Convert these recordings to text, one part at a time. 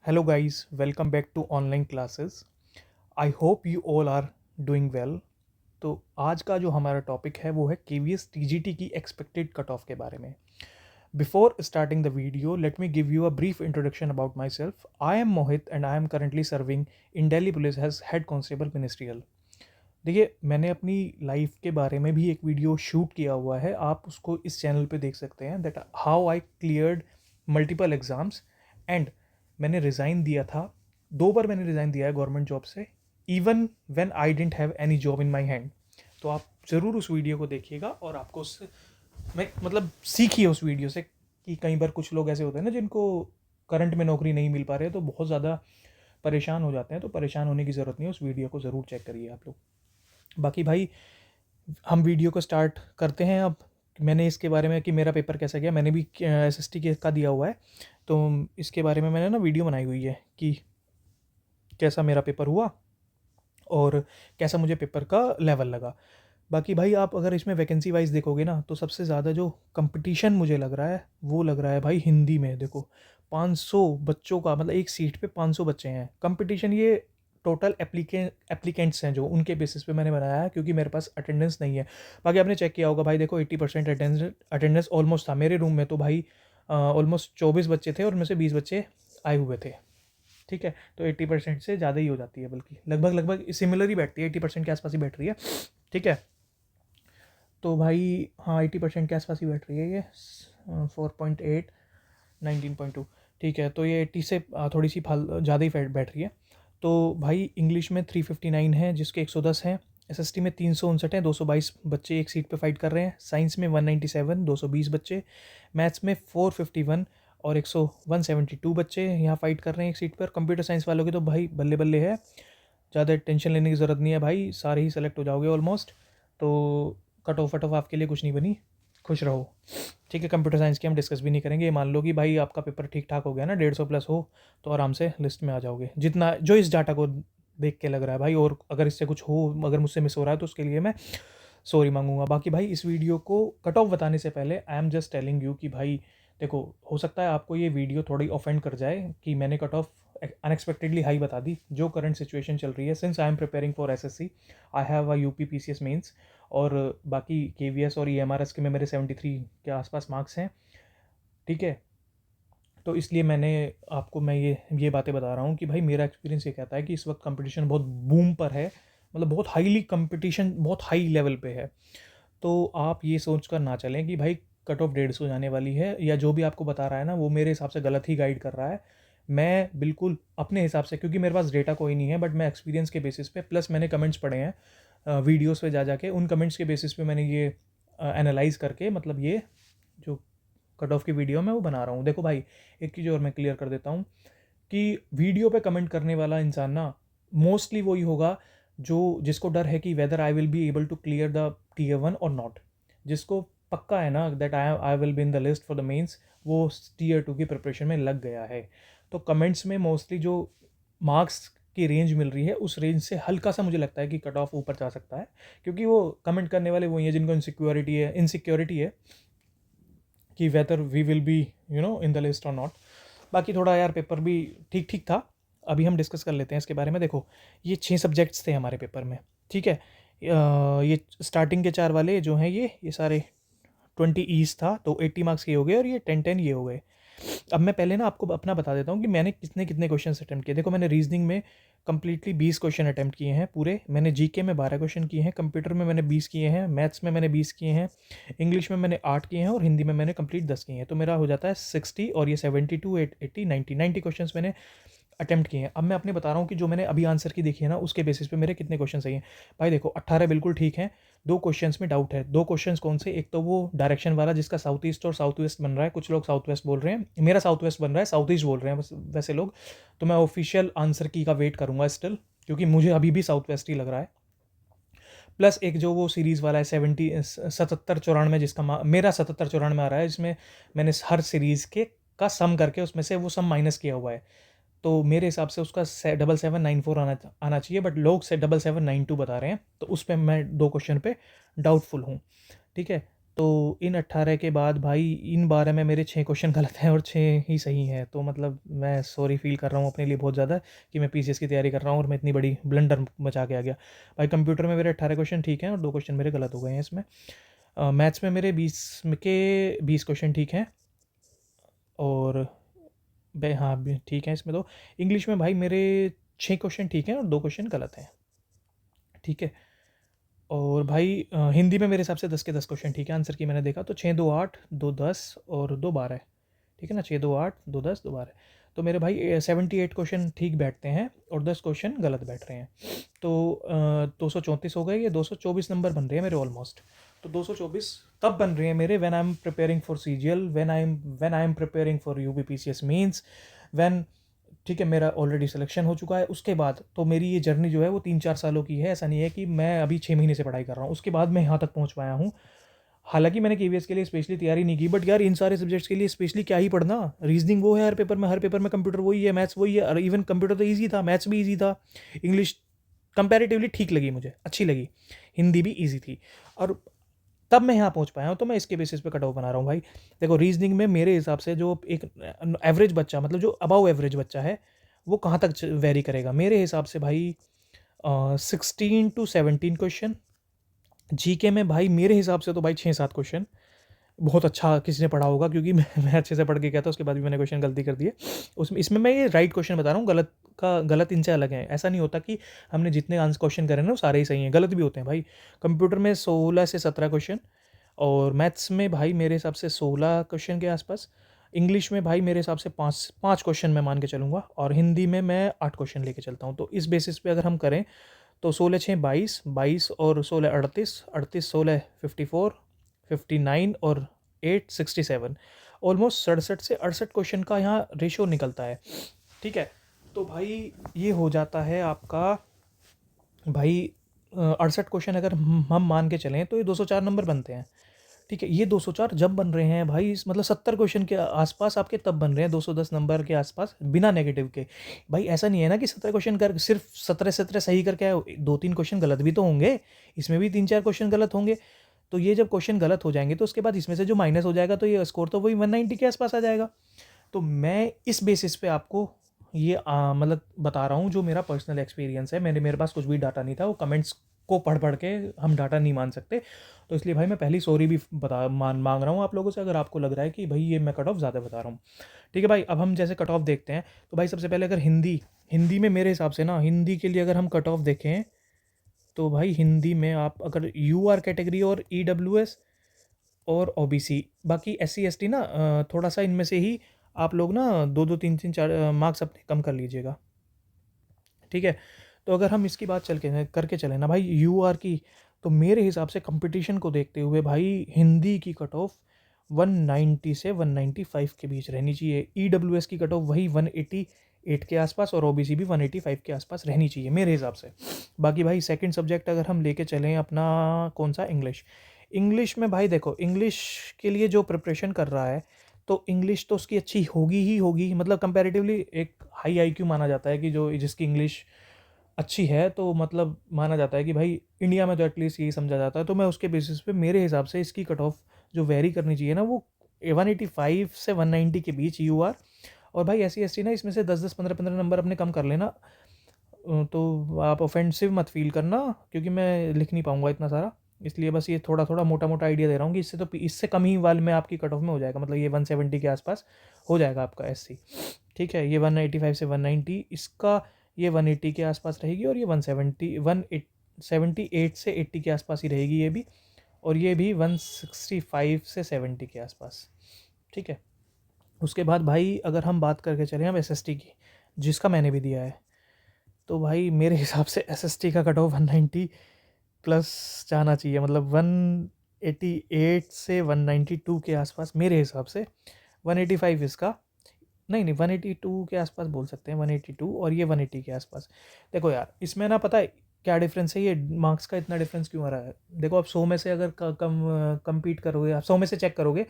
Hello guys, welcome back to online classes. I hope you all are doing well. तो आज का जो हमारा टॉपिक है वो है KVS TGT की एक्सपेक्टेड कट ऑफ के बारे में. Before starting the video, let me give you a brief introduction about myself. I am Mohit and I am currently serving in Delhi Police as Head Constable Ministerial. देखिए, मैंने अपनी life के बारे में भी एक वीडियो शूट किया हुआ है, आप उसको इस चैनल पे देख सकते हैं, that how I cleared multiple exams and मैंने रिज़ाइन दिया था. 2 बार मैंने रिज़ाइन दिया है गवर्नमेंट जॉब से, even when I didn't have any job in my hand. तो आप ज़रूर उस वीडियो को देखिएगा और आपको उससे मैं मतलब सीखिए उस वीडियो से कि कई बार कुछ लोग ऐसे होते हैं ना जिनको करंट में नौकरी नहीं मिल पा रही है तो बहुत ज़्यादा परेशान हो जाते हैं. तो परेशान होने की ज़रूरत नहीं है, उस वीडियो को ज़रूर चेक करिए आप लोग. बाकी भाई, हम वीडियो को स्टार्ट करते हैं. अब मैंने इसके बारे में कि मेरा पेपर कैसा गया, मैंने भी SST के का दिया हुआ है, तो इसके बारे में मैंने ना वीडियो बनाई हुई है कि कैसा मेरा पेपर हुआ और कैसा मुझे पेपर का लेवल लगा. बाकी भाई, आप अगर इसमें वैकेंसी वाइज देखोगे ना तो सबसे ज़्यादा जो कंपटीशन मुझे लग रहा है वो लग रहा है भाई हिंदी में. देखो, 500 बच्चों का मतलब एक सीट पे 500 बच्चे हैं. कंपटीशन ये टोटल एप्लीकेंट्स हैं जो उनके बेसिस पे मैंने बनाया है, क्योंकि मेरे पास अटेंडेंस नहीं है. बाकी आपने चेक किया होगा भाई, देखो 80% अटेंडेंस ऑलमोस्ट था. मेरे रूम में तो भाई ऑलमोस्ट 24 बच्चे थे और उनमें से 20 बच्चे आए हुए थे. ठीक है, तो 80% से ज़्यादा ही हो जाती है, बल्कि लगभग लगभग सिमिलर ही बैठती है, 80% के आसपास ही बैठ रही है. ठीक है, तो भाई हाँ 80% के आसपास ही बैठ रही है ये. 4.8 19.2. ठीक है, तो ये 80 से थोड़ी सी ज़्यादा ही बैठ रही है. तो भाई इंग्लिश में 359 है जिसके 110 हैं. SST में 359 हैं, 222 बच्चे एक सीट पे फाइट कर रहे हैं. साइंस में 197, 220 बच्चे. मैथ्स में 451 और 172 बच्चे यहाँ फाइट कर रहे हैं एक सीट पर. कंप्यूटर साइंस वालों की तो भाई बल्ले बल्ले है, ज़्यादा टेंशन लेने की ज़रूरत नहीं है भाई, सारे ही सेलेक्ट हो जाओगे ऑलमोस्ट. तो कट ऑफ आपके लिए कुछ नहीं बनी, खुश रहो. ठीक है, कंप्यूटर साइंस की हम डिस्कस भी नहीं करेंगे. मान लो कि भाई आपका पेपर ठीक ठाक हो गया ना, 150 प्लस हो, तो आराम से लिस्ट में आ जाओगे, जितना जो इस डाटा को देख के लग रहा है भाई. और अगर इससे कुछ हो, अगर मुझसे मिस हो रहा है तो उसके लिए मैं सॉरी मांगूंगा. बाकी भाई, इस वीडियो को कट ऑफ बताने से पहले I am just telling you कि भाई देखो, हो सकता है आपको ये वीडियो थोड़ी ऑफेंड कर जाए कि मैंने कट ऑफ अनएक्सपेक्टेडली हाई बता दी. जो करंट सिचुएशन चल रही है, since I am preparing for SSC, I have a UP PCS mains, और बाकी KVS और EMRS के में मेरे 73 के आसपास मार्क्स हैं. ठीक है, तो इसलिए मैं ये बातें बता रहा हूँ कि भाई मेरा एक्सपीरियंस ये कहता है कि इस वक्त कंपटीशन बहुत बूम पर है, मतलब बहुत हाईली कंपटीशन बहुत हाई लेवल पे है. तो आप ये सोच कर ना चलें कि भाई कट ऑफ 150 जाने वाली है, या जो भी आपको बता रहा है ना वो मेरे हिसाब से गलत ही गाइड कर रहा है. मैं बिल्कुल अपने हिसाब से, क्योंकि मेरे पास डेटा कोई नहीं है, बट मैं एक्सपीरियंस के बेसिस पे, प्लस मैंने कमेंट्स पढ़े हैं वीडियोस पे जा जाके, उन कमेंट्स के बेसिस पे मैंने ये एनालाइज करके मतलब ये जो कट ऑफ की वीडियो मैं वो बना रहा हूँ. देखो भाई, एक चीज़ और मैं क्लियर कर देता हूँ कि वीडियो पे कमेंट करने वाला इंसान ना मोस्टली वही होगा जो जिसको डर है कि whether I will be able to clear the Tier 1 और नॉट. जिसको पक्का है ना that I will be in the list for the mains, वो Tier 2 की प्रिपरेशन में लग गया है. तो कमेंट्स में मोस्टली जो मार्क्स की रेंज मिल रही है उस रेंज से हल्का सा मुझे लगता है कि कट ऑफ ऊपर जा सकता है, क्योंकि वो कमेंट करने वाले वही हैं जिनको इनसिक्योरिटी है कि whether we will be in the list और नॉट. बाकी थोड़ा यार पेपर भी ठीक ठीक था. अभी हम डिस्कस कर लेते हैं इसके बारे में. देखो, ये 6 सब्जेक्ट्स थे हमारे पेपर में. ठीक है, ये स्टार्टिंग के 4 वाले जो हैं ये सारे 20 ईज था, तो 80 मार्क्स के हो गए, और ये 10 ये हो गए. अब मैं पहले ना आपको अपना बता देता हूँ कि मैंने कितने कितने क्वेश्चन अटैम्प्ट किए. देखो, मैंने रीजनिंग में कंप्लीटली 20 क्वेश्चन अटैम्प्ट किए हैं पूरे. मैंने GK में 12 क्वेश्चन किए हैं, कंप्यूटर में मैंने 20 किए हैं, मैथ्स में मैंने 20 किए हैं, इंग्लिश में मैंने 8 किए हैं, और हिंदी में मैंने कंप्लीट 10 किए हैं. तो मेरा हो जाता है 60, और ये 72 80 90 क्वेश्चन मैंने अटेम्प्ट किए हैं. अब मैं अपने बता रहा हूँ कि जो मैंने अभी आंसर की देखी है ना उसके बेसिस पे मेरे कितने क्वेश्चन सही हैं. भाई देखो, 18 बिल्कुल ठीक हैं. 2 क्वेश्चंस में डाउट है. 2 क्वेश्चंस कौन से? एक तो वो डायरेक्शन वाला जिसका साउथ ईस्ट और साउथ वेस्ट बन रहा है, कुछ लोग साउथ वेस्ट बोल रहे हैं, मेरा साउथ वेस्ट बन रहा है, साउथ ईस्ट बोल रहे हैं वैसे लोग. तो मैं ऑफिशियल आंसर की का वेट करूँगा स्टिल, क्योंकि मुझे अभी भी साउथ वेस्ट ही लग रहा है. प्लस एक जो वो सीरीज़ वाला है 77 94, जिसका मेरा 77 94 आ रहा है, जिसमें मैंने हर सीरीज़ के का सम करके उसमें से वो सम माइनस किया हुआ है. तो मेरे हिसाब से उसका 7794 आना चाहिए, बट लोग 7792 बता रहे हैं, तो उस पर मैं 2 क्वेश्चन पे डाउटफुल हूँ. ठीक है, तो इन 18 के बाद भाई इन 12 में मेरे 6 क्वेश्चन गलत हैं और 6 ही सही हैं। तो मतलब मैं सॉरी फील कर रहा हूँ अपने लिए बहुत ज़्यादा कि मैं पीसीएस की तैयारी कर रहा हूँ और मैं इतनी बड़ी ब्लंडर मचा के आ गया। भाई कंप्यूटर में मेरे 18 क्वेश्चन ठीक हैं और 2 क्वेश्चन मेरे गलत हो गए हैं इसमें। मैथ्स में मेरे 20 क्वेश्चन ठीक हैं और हाँ ठीक है इसमें। तो इंग्लिश में भाई मेरे 6 क्वेश्चन ठीक हैं और 2 क्वेश्चन गलत हैं, ठीक है। और भाई हिंदी में मेरे हिसाब से 10 के 10 क्वेश्चन ठीक है आंसर की मैंने देखा तो 6 2 8 2 10 और 2 12, ठीक है ना। 6 2 8 2 10 2 12, तो मेरे भाई 78 क्वेश्चन ठीक बैठते हैं और 10 क्वेश्चन गलत बैठ रहे हैं। तो 234 हो गए, ये 224 नंबर बन रहे हैं मेरे ऑलमोस्ट। तो 224 तब बन रहे हैं मेरे when I am preparing for CGL, when I am preparing for UPPCS mains, when, ठीक है, मेरा ऑलरेडी सिलेक्शन हो चुका है। उसके बाद तो मेरी ये जर्नी जो है वो 3-4 सालों की है। ऐसा नहीं है कि मैं अभी 6 महीने से पढ़ाई कर रहा हूँ, उसके बाद मैं यहाँ तक पहुँच पाया हूँ। हालांकि मैंने केवीएस के लिए स्पेशली तैयारी नहीं की, बट यार इन सारे सब्जेक्ट्स के लिए स्पेशली क्या ही पढ़ना। रीजनिंग वो है हर पेपर में कंप्यूटर वही है, मैथ्स वही है। और इवन कंप्यूटर तो ईजी था, मैथ्स भी ईजी था, इंग्लिश कंपैरेटिवली ठीक लगी मुझे, अच्छी लगी, हिंदी भी ईजी थी। और तब मैं यहाँ पहुँच पाया हूँ, तो मैं इसके बेसिस पे कट ऑफ बना रहा हूँ भाई। देखो रीजनिंग में मेरे हिसाब से जो एक एवरेज बच्चा, मतलब जो अबाव एवरेज बच्चा है, वो कहाँ तक वेरी करेगा मेरे हिसाब से भाई। 16 to 17 क्वेश्चन। जीके में भाई मेरे हिसाब से तो भाई 6-7 क्वेश्चन बहुत अच्छा किसी ने पढ़ा होगा, क्योंकि मैं अच्छे से पढ़ के गया था, उसके बाद भी मैंने क्वेश्चन गलती कर दिए उसमें। इसमें मैं ये राइट क्वेश्चन बता रहा हूँ, गलत इनसे अलग है। ऐसा नहीं होता कि हमने जितने आंसर क्वेश्चन करे ना वो सारे ही सही हैं, गलत भी होते हैं भाई। कंप्यूटर में 16 से 17 क्वेश्चन, और मैथ्स में भाई मेरे हिसाब से 16 क्वेश्चन के आसपास। इंग्लिश में भाई मेरे हिसाब से 5 क्वेश्चन मैं मान के चलूँगा, और हिंदी में मैं 8 क्वेश्चन लेके चलता हूँ। तो इस बेसिस पे अगर हम करें तो 16 6 22, 22 और 16 38, 38 16 54, 59 और 8 67, ऑलमोस्ट 67 से 68 क्वेश्चन का यहाँ रेशो निकलता है, ठीक है। तो भाई ये हो जाता है आपका भाई 68 क्वेश्चन अगर हम मान के चलें तो ये 204 नंबर बनते हैं, ठीक है। ये 204 जब बन रहे हैं भाई, मतलब 70 क्वेश्चन के आसपास आपके तब बन रहे हैं 210 नंबर के आसपास बिना नेगेटिव के। भाई ऐसा नहीं है ना कि 17 क्वेश्चन कर सिर्फ 17 सही करके आए, 2-3 क्वेश्चन गलत भी तो होंगे, इसमें भी 3-4 क्वेश्चन गलत होंगे। तो ये जब क्वेश्चन गलत हो जाएंगे तो उसके बाद इसमें से जो माइनस हो जाएगा तो ये स्कोर तो वही 190 के आसपास आ जाएगा। तो मैं इस बेसिस पे आपको ये मतलब बता रहा हूँ जो मेरा पर्सनल एक्सपीरियंस है। मेरे पास कुछ भी डाटा नहीं था, वो कमेंट्स को पढ़ के हम डाटा नहीं मान सकते। तो इसलिए भाई मैं पहली सॉरी भी मांग रहा हूँ आप लोगों से, अगर आपको लग रहा है कि भाई ये मैं कट ऑफ ज़्यादा बता रहा हूँ, ठीक है भाई। अब हम जैसे कट ऑफ देखते हैं, तो भाई सबसे पहले अगर हिंदी में मेरे हिसाब से ना, हिंदी के लिए अगर हम कट ऑफ देखें तो भाई हिंदी में आप अगर यूआर कैटेगरी और ईडब्ल्यूएस और ओबीसी, बाकी एससी एसटी ना थोड़ा सा इनमें से ही आप लोग ना 2-2 3-3 4 मार्क्स अपने कम कर लीजिएगा, ठीक है। तो अगर हम इसकी बात करके चले ना भाई यूआर की, तो मेरे हिसाब से कंपटीशन को देखते हुए भाई हिंदी की कट ऑफ 190 से 195 के बीच रहनी चाहिए। ईडब्ल्यूएस की कट ऑफ वही 188 के आसपास, और ओबीसी भी 185 के आसपास रहनी चाहिए मेरे हिसाब से। बाकी भाई सेकंड सब्जेक्ट अगर हम लेके चलें अपना कौन सा, इंग्लिश में भाई देखो, इंग्लिश के लिए जो प्रिपरेशन कर रहा है तो इंग्लिश तो उसकी अच्छी होगी ही होगी, मतलब कंपैरेटिवली एक हाई आईक्यू माना जाता है कि जो जिसकी इंग्लिश अच्छी है, तो मतलब माना जाता है कि भाई इंडिया में तो एटलीस्ट यही समझा जाता है। तो मैं उसके बेसिस पे मेरे हिसाब से इसकी कट ऑफ जो वेरी करनी चाहिए ना वो 185 से 190 के बीच यूआर। और भाई एससी एसटी ना इसमें से 10-10 15-15 नंबर अपने कम कर लेना। तो आप ऑफेंसिव मत फील करना, क्योंकि मैं लिख नहीं पाऊंगा इतना सारा, इसलिए बस ये थोड़ा थोड़ा मोटा मोटा आइडिया दे रहा हूँ कि इससे कम ही वाले में आपकी कट ऑफ में हो जाएगा, मतलब ये 170 के आसपास हो जाएगा आपका एससी, ठीक है। ये 185 से 190, इसका ये 180 के आसपास रहेगी, और ये 178 से 80 के आसपास ही रहेगी ये भी, और ये भी 165 से 70 के आसपास, ठीक है। उसके बाद भाई अगर हम बात करके चलें हम एसएसटी की, जिसका मैंने भी दिया है, तो भाई मेरे हिसाब से एसएसटी का कट ऑफ 190 प्लस जाना चाहिए, मतलब 188 से 192 के आसपास मेरे हिसाब से। 185 इसका, नहीं 182 के आसपास बोल सकते हैं, 182 और ये 180 के आसपास। देखो यार इसमें ना पता है क्या डिफरेंस है, ये मार्क्स का इतना डिफरेंस क्यों आ रहा है। देखो आप 100 में से अगर कंपीट करोगे, आप 100 में से चेक करोगे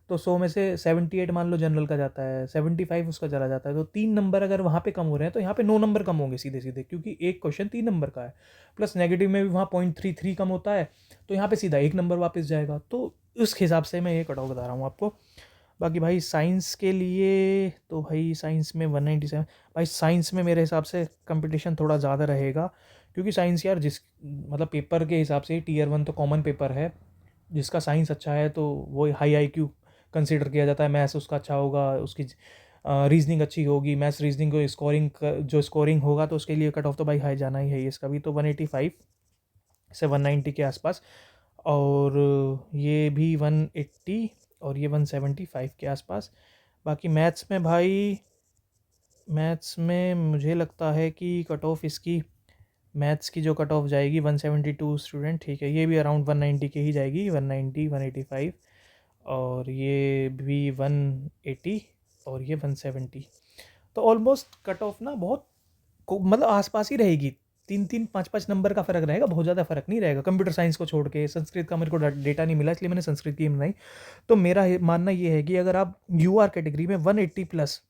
तो 100 में से 78 मान लो जनरल का जाता है, 75 उसका चला जाता है, तो 3 नंबर अगर वहाँ पे कम हो रहे हैं तो यहाँ पे 9 नंबर कम होंगे सीधे सीधे, क्योंकि एक क्वेश्चन 3 नंबर का है, प्लस नेगेटिव में भी वहाँ 0.33 कम होता है, तो यहाँ पे सीधा 1 नंबर वापस जाएगा। तो उस हिसाब से मैं ये कट ऑफ बता रहा हूँ आपको। बाकी भाई साइंस के लिए तो भाई साइंस में 197। भाई साइंस में मेरे हिसाब से कंपटीशन थोड़ा ज़्यादा रहेगा, क्योंकि साइंस यार जिस मतलब पेपर के हिसाब से टीयर 1 तो कॉमन पेपर है। जिसका साइंस अच्छा है तो वो हाई IQ कंसिडर किया जाता है, मैथ्स उसका अच्छा होगा, उसकी रीजनिंग अच्छी होगी, मैथ्स रीजनिंग को स्कोरिंग जो स्कोरिंग होगा तो उसके लिए कट ऑफ तो भाई हाई जाना ही है। इसका भी तो 185 से 190 के आसपास, और ये भी 180 और ये 175 के आसपास। बाकी मैथ्स में भाई, मैथ्स में मुझे लगता है कि कट ऑफ इसकी, मैथ्स की जो कट ऑफ जाएगी 172 स्टूडेंट, ठीक है, ये भी अराउंड 190 के ही जाएगी, 190 185, और ये भी 180 और ये 170। तो ऑलमोस्ट कट ऑफ ना बहुत मतलब आसपास ही रहेगी, 3-3 5-5 नंबर का फ़र्क रहेगा, बहुत ज़्यादा फ़र्क नहीं रहेगा। कंप्यूटर साइंस को छोड़ के, संस्कृत का मेरे को डेटा नहीं मिला इसलिए मैंने संस्कृत की बनाई। तो मेरा मानना ये है कि अगर आप UR कैटेगरी में 180 प्लस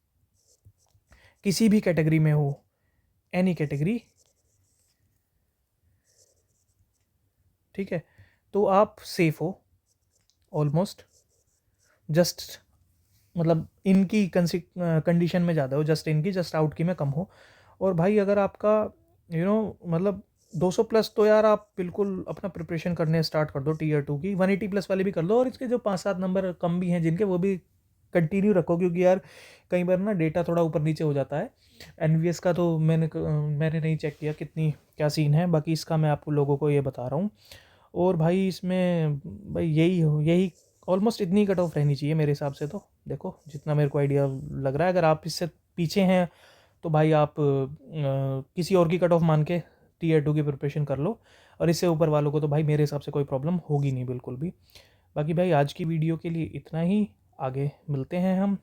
किसी भी कैटेगरी में हो, एनी कैटेगरी, ठीक है, तो आप सेफ हो ऑलमोस्ट। जस्ट मतलब इनकी कंडीशन में ज़्यादा हो, जस्ट इनकी, जस्ट आउट की में कम हो। और भाई अगर आपका मतलब 200 प्लस, तो यार आप बिल्कुल अपना प्रिपरेशन करने स्टार्ट कर दो टीयर 2 की। 180 प्लस वाले भी कर लो, और इसके जो 5-7 नंबर कम भी हैं जिनके, वो भी कंटिन्यू रखो, क्योंकि यार कई बार ना डेटा थोड़ा ऊपर नीचे हो जाता है। NVS का तो मैंने नहीं चेक किया कितनी क्या सीन है, बाकी इसका मैं आप लोगों को ये बता रहा हूँ। और भाई इसमें भाई यही ऑलमोस्ट इतनी कट ऑफ रहनी चाहिए मेरे हिसाब से। तो देखो जितना मेरे को आइडिया लग रहा है, अगर आप इससे पीछे हैं तो भाई आप किसी और की कट ऑफ मान के टीयर 2 की प्रिपरेशन कर लो, और इससे ऊपर वालों को तो भाई मेरे हिसाब से कोई प्रॉब्लम होगी नहीं बिल्कुल भी। बाकी भाई आज की वीडियो के लिए इतना ही, आगे मिलते हैं हम।